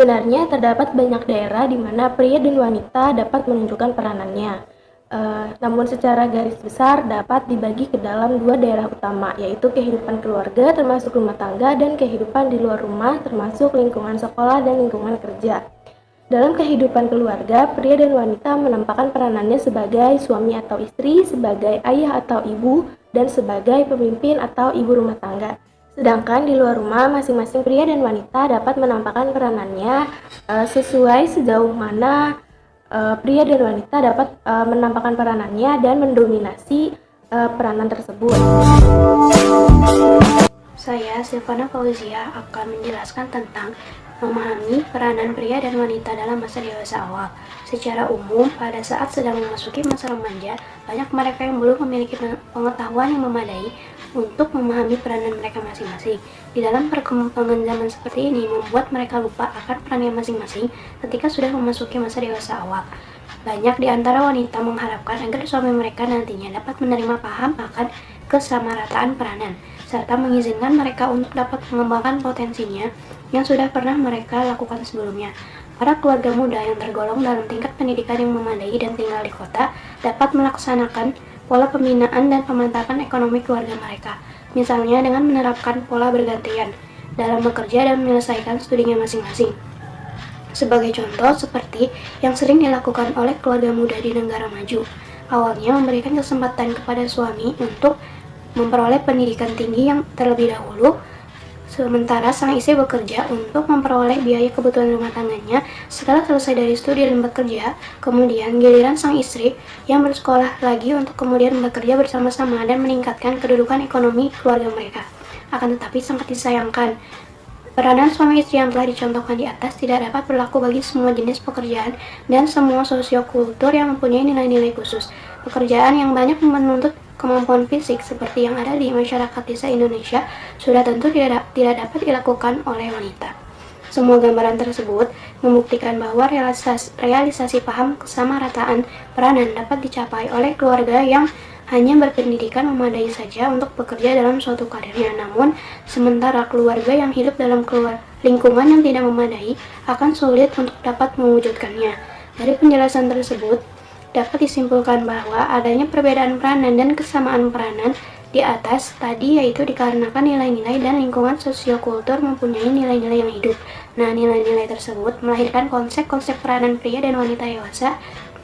Sebenarnya terdapat banyak daerah di mana pria dan wanita dapat menunjukkan peranannya. Namun secara garis besar dapat dibagi ke dalam dua daerah utama, yaitu kehidupan keluarga termasuk rumah tangga dan kehidupan di luar rumah termasuk lingkungan sekolah dan lingkungan kerja. Dalam kehidupan keluarga, pria dan wanita menampakkan peranannya sebagai suami atau istri, sebagai ayah atau ibu, dan sebagai pemimpin atau ibu rumah tangga. Sedangkan di luar rumah, masing-masing pria dan wanita dapat menampakkan peranannya sesuai sejauh mana pria dan wanita dapat menampakkan peranannya dan mendominasi peranan tersebut. Saya, Silvana Fauzia, akan menjelaskan tentang memahami peranan pria dan wanita dalam masa dewasa awal. Secara umum, pada saat sedang memasuki masa remaja, banyak mereka yang belum memiliki pengetahuan yang memadai untuk memahami peranan mereka masing-masing. Di dalam perkembangan zaman seperti ini, membuat mereka lupa akan perannya masing-masing ketika sudah memasuki masa dewasa awal. Banyak di antara wanita mengharapkan agar suami mereka nantinya dapat menerima paham akan kesamarataan peranan, serta mengizinkan mereka untuk dapat mengembangkan potensinya yang sudah pernah mereka lakukan sebelumnya. Para keluarga muda yang tergolong dalam tingkat pendidikan yang memadai dan tinggal di kota dapat melaksanakan pola pembinaan dan pemantapan ekonomi keluarga mereka, misalnya dengan menerapkan pola bergantian dalam bekerja dan menyelesaikan studinya masing-masing. Sebagai contoh, seperti yang sering dilakukan oleh keluarga muda di negara maju, awalnya memberikan kesempatan kepada suami untuk memperoleh pendidikan tinggi yang terlebih dahulu, sementara sang istri bekerja untuk memperoleh biaya kebutuhan rumah tangganya. Setelah selesai dari studi dan bekerja, kemudian giliran sang istri yang bersekolah lagi untuk kemudian bekerja bersama-sama dan meningkatkan kedudukan ekonomi keluarga mereka. Akan tetapi sangat disayangkan, peranan suami istri yang telah dicontohkan di atas tidak dapat berlaku bagi semua jenis pekerjaan dan semua sosiokultur yang mempunyai nilai-nilai khusus. Pekerjaan yang banyak menuntut kemampuan fisik seperti yang ada di masyarakat desa Indonesia sudah tentu tidak dapat dilakukan oleh wanita. Semua gambaran tersebut membuktikan bahwa realisasi paham kesamarataan peranan dapat dicapai oleh keluarga yang hanya berpendidikan memadai saja untuk bekerja dalam suatu karirnya. Namun, sementara keluarga yang hidup dalam lingkungan yang tidak memadai akan sulit untuk dapat mewujudkannya. Dari penjelasan tersebut, dapat disimpulkan bahwa adanya perbedaan peranan dan kesamaan peranan di atas tadi yaitu dikarenakan nilai-nilai dan lingkungan sosiokultur mempunyai nilai-nilai yang hidup. Nah, nilai-nilai tersebut melahirkan konsep-konsep peranan pria dan wanita dewasa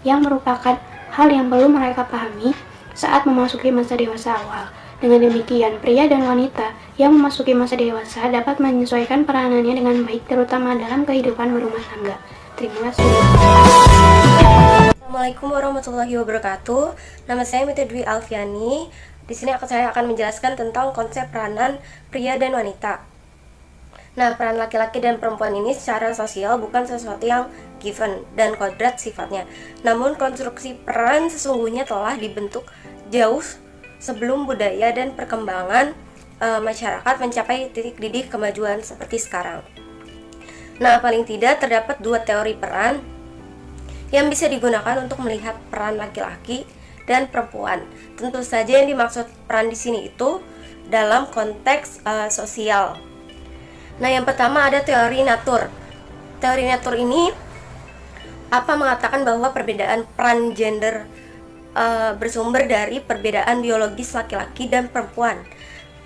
yang merupakan hal yang perlu mereka pahami saat memasuki masa dewasa awal. Dengan demikian, pria dan wanita yang memasuki masa dewasa dapat menyesuaikan peranannya dengan baik, terutama dalam kehidupan berumah tangga. Terima kasih. Assalamualaikum warahmatullahi wabarakatuh. Nama saya Mita Dwi Alfiani. Di sini saya akan menjelaskan tentang konsep peranan pria dan wanita. Nah, peran laki-laki dan perempuan ini secara sosial bukan sesuatu yang given dan kodrat sifatnya. Namun konstruksi peran sesungguhnya telah dibentuk jauh sebelum budaya dan perkembangan masyarakat mencapai titik didih kemajuan seperti sekarang. Nah, paling tidak terdapat dua teori peran yang bisa digunakan untuk melihat peran laki-laki dan perempuan. Tentu saja yang dimaksud peran di sini itu dalam konteks sosial. Nah, yang pertama ada teori natur. Teori natur ini mengatakan bahwa perbedaan peran gender bersumber dari perbedaan biologis laki-laki dan perempuan.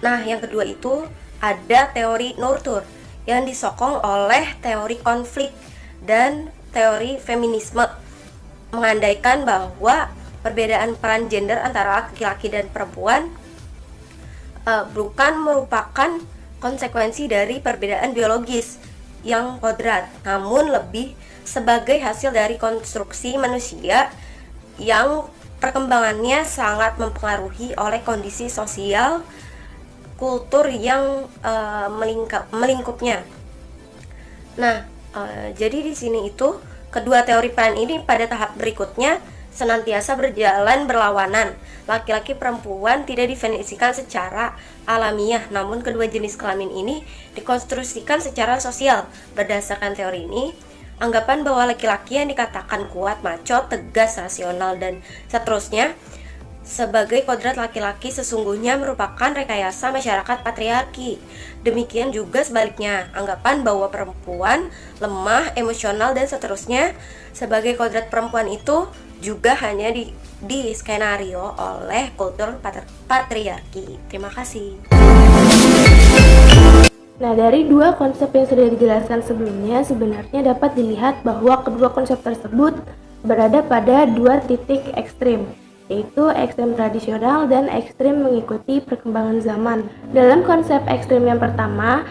Nah, yang kedua itu ada teori nurtur yang disokong oleh teori konflik dan teori feminisme, mengandaikan bahwa perbedaan peran gender antara laki-laki dan perempuan bukan merupakan konsekuensi dari perbedaan biologis yang kodrat, namun lebih sebagai hasil dari konstruksi manusia yang perkembangannya sangat mempengaruhi oleh kondisi sosial, kultur yang melingkupnya. Nah, jadi di sini itu kedua teori peran ini pada tahap berikutnya senantiasa berjalan berlawanan. Laki-laki perempuan tidak definisikan secara alamiah, namun kedua jenis kelamin ini dikonstruksikan secara sosial. Berdasarkan teori ini, anggapan bahwa laki-laki yang dikatakan kuat, macho, tegas, rasional, dan seterusnya Sebagai kodrat laki-laki sesungguhnya merupakan rekayasa masyarakat patriarki. Demikian juga sebaliknya, anggapan bahwa perempuan lemah, emosional, dan seterusnya sebagai kodrat perempuan itu juga hanya di skenario oleh kultur patriarki. Terima kasih. Nah, dari dua konsep yang sudah dijelaskan sebelumnya, sebenarnya dapat dilihat bahwa kedua konsep tersebut berada pada dua titik ekstrim, yaitu ekstrem tradisional dan ekstrem mengikuti perkembangan zaman. Dalam konsep ekstrem yang pertama,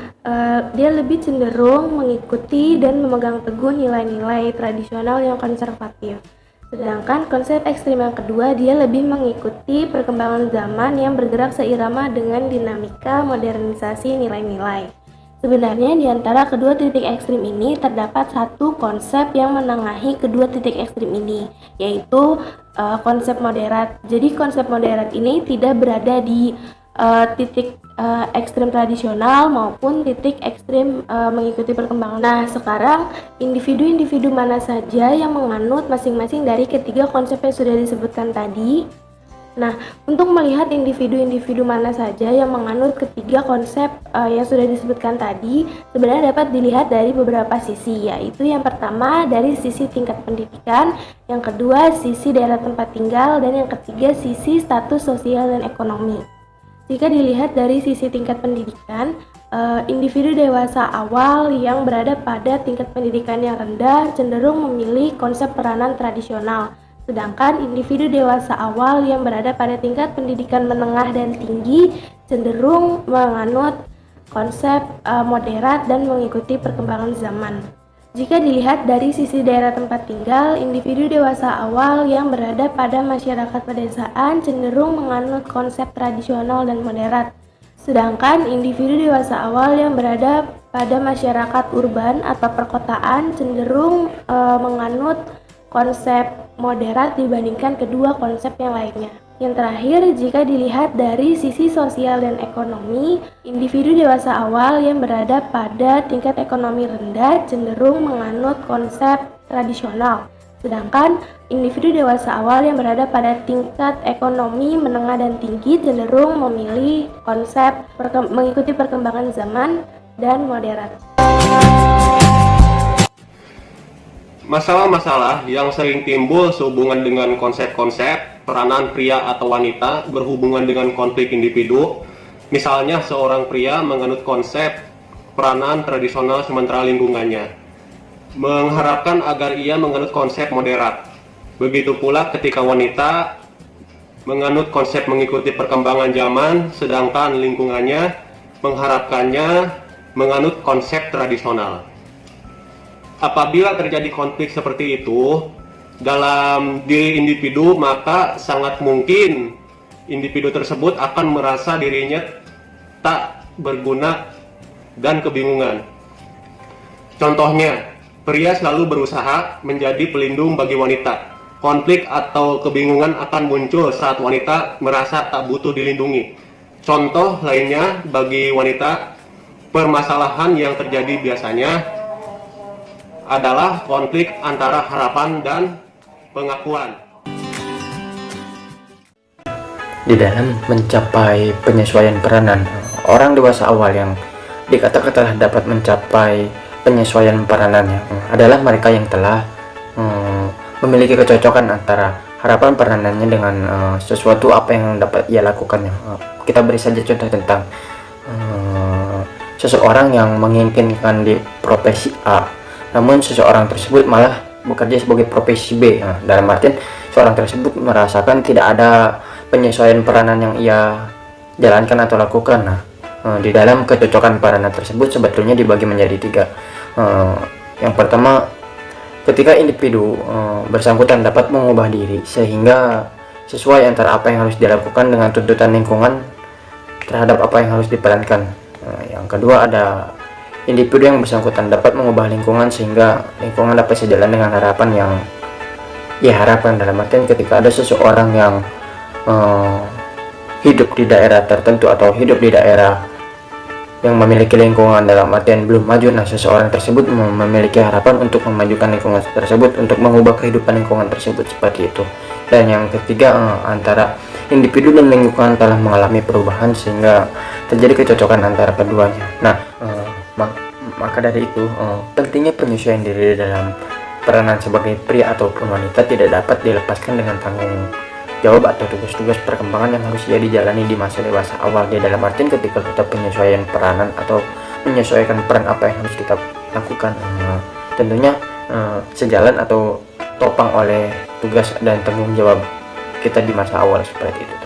dia lebih cenderung mengikuti dan memegang teguh nilai-nilai tradisional yang konservatif. Sedangkan konsep ekstrem yang kedua, dia lebih mengikuti perkembangan zaman yang bergerak seirama dengan dinamika modernisasi nilai-nilai. Sebenarnya di antara kedua titik ekstrim ini terdapat satu konsep yang menengahi kedua titik ekstrim ini, yaitu konsep moderat. Jadi konsep moderat ini tidak berada di titik ekstrim tradisional maupun titik ekstrim mengikuti perkembangan. Nah, sekarang individu-individu mana saja yang menganut masing-masing dari ketiga konsep yang sudah disebutkan tadi. Nah, untuk melihat individu-individu mana saja yang menganut ketiga konsep yang sudah disebutkan tadi, sebenarnya dapat dilihat dari beberapa sisi, yaitu yang pertama dari sisi tingkat pendidikan, yang kedua sisi daerah tempat tinggal, dan yang ketiga sisi status sosial dan ekonomi. Jika dilihat dari sisi tingkat pendidikan, individu dewasa awal yang berada pada tingkat pendidikan yang rendah cenderung memilih konsep peranan tradisional. Sedangkan individu dewasa awal yang berada pada tingkat pendidikan menengah dan tinggi cenderung menganut konsep moderat dan mengikuti perkembangan zaman. Jika dilihat dari sisi daerah tempat tinggal, individu dewasa awal yang berada pada masyarakat pedesaan cenderung menganut konsep tradisional dan moderat. Sedangkan individu dewasa awal yang berada pada masyarakat urban atau perkotaan cenderung menganut konsep moderat dibandingkan kedua konsep yang lainnya. Yang terakhir, jika dilihat dari sisi sosial dan ekonomi, individu dewasa awal yang berada pada tingkat ekonomi rendah cenderung menganut konsep tradisional. Sedangkan individu dewasa awal yang berada pada tingkat ekonomi menengah dan tinggi cenderung memilih konsep mengikuti perkembangan zaman dan moderat. Masalah-masalah yang sering timbul sehubungan dengan konsep-konsep peranan pria atau wanita berhubungan dengan konflik individu. Misalnya seorang pria menganut konsep peranan tradisional sementara lingkungannya, mengharapkan agar ia menganut konsep moderat. Begitu pula ketika wanita menganut konsep mengikuti perkembangan zaman, sedangkan lingkungannya mengharapkannya menganut konsep tradisional. Apabila terjadi konflik seperti itu dalam diri individu, maka sangat mungkin individu tersebut akan merasa dirinya tak berguna dan kebingungan. Contohnya, pria selalu berusaha menjadi pelindung bagi wanita. Konflik atau kebingungan akan muncul saat wanita merasa tak butuh dilindungi. Contoh lainnya bagi wanita, permasalahan yang terjadi biasanya adalah konflik antara harapan dan pengakuan. Di dalam mencapai penyesuaian peranan, orang dewasa awal yang dikatakan telah dapat mencapai penyesuaian peranannya adalah mereka yang telah memiliki kecocokan antara harapan peranannya dengan sesuatu apa yang dapat ia lakukannya. Kita beri saja contoh tentang seseorang yang menginginkan di profesi A, namun seseorang tersebut malah bekerja sebagai profesi B. Dalam artian seorang tersebut merasakan tidak ada penyesuaian peranan yang ia jalankan atau lakukan. Di dalam kecocokan peranan tersebut sebetulnya dibagi menjadi tiga. Yang pertama, ketika individu bersangkutan dapat mengubah diri sehingga sesuai antara apa yang harus dilakukan dengan tuntutan lingkungan terhadap apa yang harus diperankan. Yang kedua, ada individu yang bersangkutan dapat mengubah lingkungan sehingga lingkungan dapat sejalan dengan harapan yang diharapkan. Dalam artian ketika ada seseorang yang hidup di daerah tertentu atau hidup di daerah yang memiliki lingkungan dalam artian belum maju, nah seseorang tersebut memiliki harapan untuk memajukan lingkungan tersebut, untuk mengubah kehidupan lingkungan tersebut seperti itu. Dan yang ketiga, antara individu dan lingkungan telah mengalami perubahan sehingga terjadi kecocokan antara keduanya. Nah, maka dari itu pentingnya penyesuaian diri dalam peranan sebagai pria ataupun wanita tidak dapat dilepaskan dengan tanggung jawab atau tugas-tugas perkembangan yang harus ia dijalani di masa dewasa awal. Dia dalam artian ketika kita penyesuaian peranan atau menyesuaikan peran apa yang harus kita lakukan, tentunya sejalan atau topang oleh tugas dan tanggung jawab kita di masa awal seperti itu.